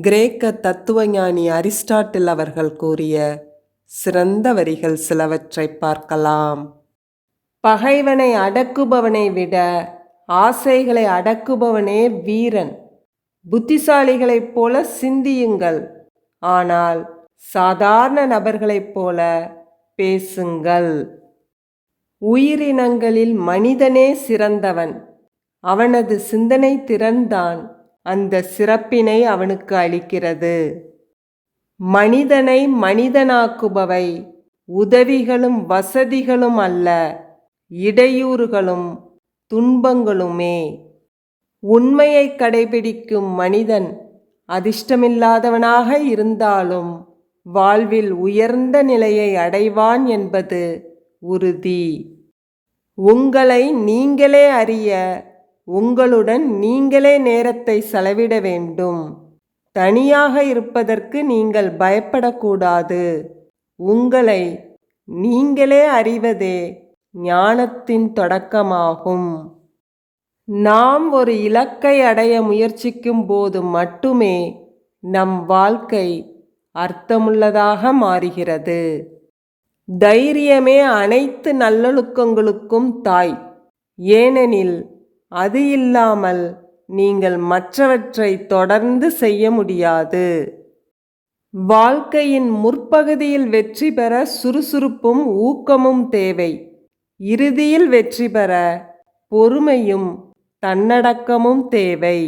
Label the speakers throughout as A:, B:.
A: கிரேக்க தத்துவஞானி அரிஸ்டாட்டில் அவர்கள் கூறிய சிறந்த வரிகள் சிலவற்றை பார்க்கலாம். பகைவனை அடக்குபவனை விட ஆசைகளை அடக்குபவனே வீரன். புத்திசாலிகளைப் போல சிந்தியுங்கள், ஆனால் சாதாரண நபர்களைப் போல பேசுங்கள். உயிரினங்களில் மனிதனே சிறந்தவன். அவனது சிந்தனை திறன்தான் அந்த சிறப்பினை அவனுக்கு அளிக்கிறது. மனிதனை மனிதனாக்குபவை உதவிகளும் வசதிகளும் அல்ல, இடையூறுகளும் துன்பங்களுமே. உண்மையை கடைபிடிக்கும் மனிதன் அதிர்ஷ்டமில்லாதவனாக இருந்தாலும் வாழ்வில் உயர்ந்த நிலையை அடைவான் என்பது உறுதி. உங்களை நீங்களே அறிய உங்களுடன் நீங்களே நேரத்தை செலவிட வேண்டும். தனியாக இருப்பதற்கு நீங்கள் பயப்படக்கூடாது. உங்களை நீங்களே அறிவதே ஞானத்தின் தொடக்கமாகும். நாம் ஒரு இலக்கை அடைய முயற்சிக்கும் போது மட்டுமே நம் வாழ்க்கை அர்த்தமுள்ளதாக மாறுகிறது. தைரியமே அனைத்து நல்லொழுக்கங்களுக்கும் தாய். ஏனெனில் அது இல்லாமல் நீங்கள் மற்றவற்றை தொடர்ந்து செய்ய முடியாது. வாழ்க்கையின் முற்பகுதியில் வெற்றி பெற சுறுசுறுப்பும் ஊக்கமும் தேவை. இறுதியில் வெற்றி பெற பொறுமையும் தன்னடக்கமும் தேவை.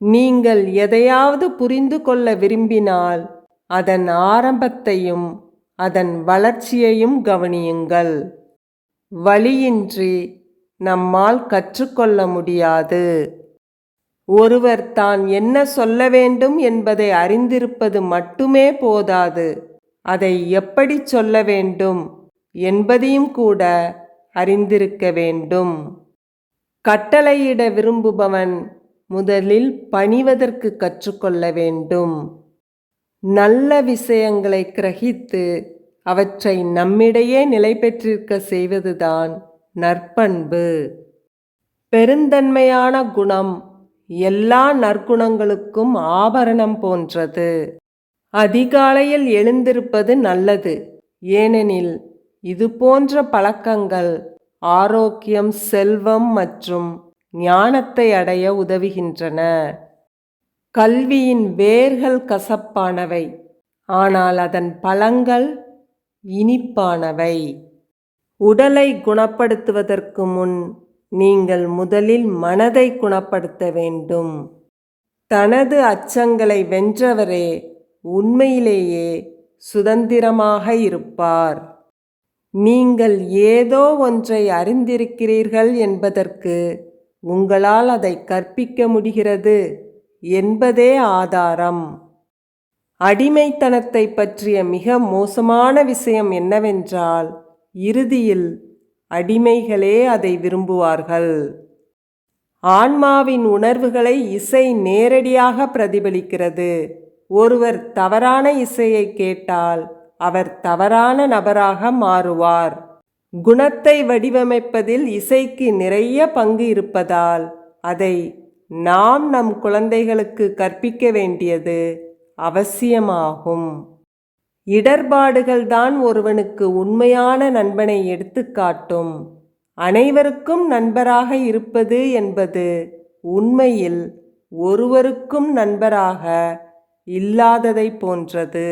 A: நீங்கள் எதையாவது புரிந்து கொள்ள விரும்பினால் அதன் ஆரம்பத்தையும் அதன் வளர்ச்சியையும் கவனியுங்கள். வழியின்றி நம்மால் கற்றுக்கொள்ள முடியாது. ஒருவர் தான் என்ன சொல்ல வேண்டும் என்பதை அறிந்திருப்பது மட்டுமே போதாது, அதை எப்படி சொல்ல வேண்டும் என்பதையும் கூட அறிந்திருக்க வேண்டும். கட்டளையிட விரும்புபவன் முதலில் பணிவதற்கு கற்றுக்கொள்ள வேண்டும். நல்ல விஷயங்களை கிரகித்து அவற்றை நம்மிடையே நிலை பெற்றிருக்க செய்வதுதான் நற்பண்பு. பெருந்தன்மையான குணம் எல்லா நற்குணங்களுக்கும் ஆபரணம் போன்றது. அதிகாலையில் எழுந்திருப்பது நல்லது, ஏனெனில் இது போன்ற பழக்கங்கள் ஆரோக்கியம், செல்வம் மற்றும் ஞானத்தை அடைய உதவுகின்றன. கல்வியின் வேர்கள் கசப்பானவை, ஆனால் அதன் பழங்கள் இனிப்பானவை. உடலை குணப்படுத்துவதற்கு முன் நீங்கள் முதலில் மனதை குணப்படுத்த வேண்டும். தனது அச்சங்களை வென்றவரே உண்மையிலேயே சுதந்திரமாக இருப்பார். நீங்கள் ஏதோ ஒன்றை அறிந்திருக்கிறீர்கள் என்பதற்கு உங்களால் அதை கற்பிக்க முடிகிறது என்பதே ஆதாரம். அடிமைத்தனத்தை பற்றிய மிக மோசமான விஷயம் என்னவென்றால், இறுதியில் அடிமைகளே அதை விரும்புவார்கள். ஆன்மாவின் உணர்வுகளை இசை நேரடியாக பிரதிபலிக்கிறது. ஒருவர் தவறான இசையை கேட்டால் அவர் தவறான நபராக மாறுவார். குணத்தை வடிவமைப்பதில் இசைக்கு நிறைய பங்கு இருப்பதால் அதை நாம் நம் குழந்தைகளுக்கு கற்பிக்க வேண்டியது அவசியமாகும். இடர்பாடுகள்தான் ஒருவனுக்கு உண்மையான நண்பனை எடுத்துக்காட்டும். அனைவருக்கும் நண்பராக இருப்பது என்பது உண்மையில் ஒருவருக்கும் நண்பராக இல்லாததை போன்றது.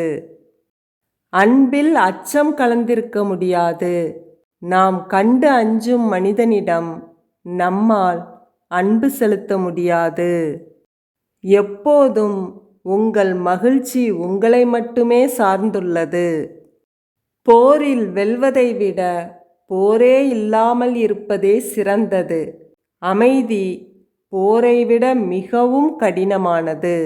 A: அன்பில் அச்சம் கலந்திருக்க முடியாது. நாம் கண்டு அஞ்சும் மனிதனிடம் நம்மால் அன்பு செலுத்த முடியாது. எப்போதும் உங்கள் மகிழ்ச்சி உங்களை மட்டுமே சார்ந்துள்ளது. போரில் வெல்வதை விட போரே இல்லாமல் இருப்பதே சிறந்தது. அமைதி போரை விட மிகவும் கடினமானது.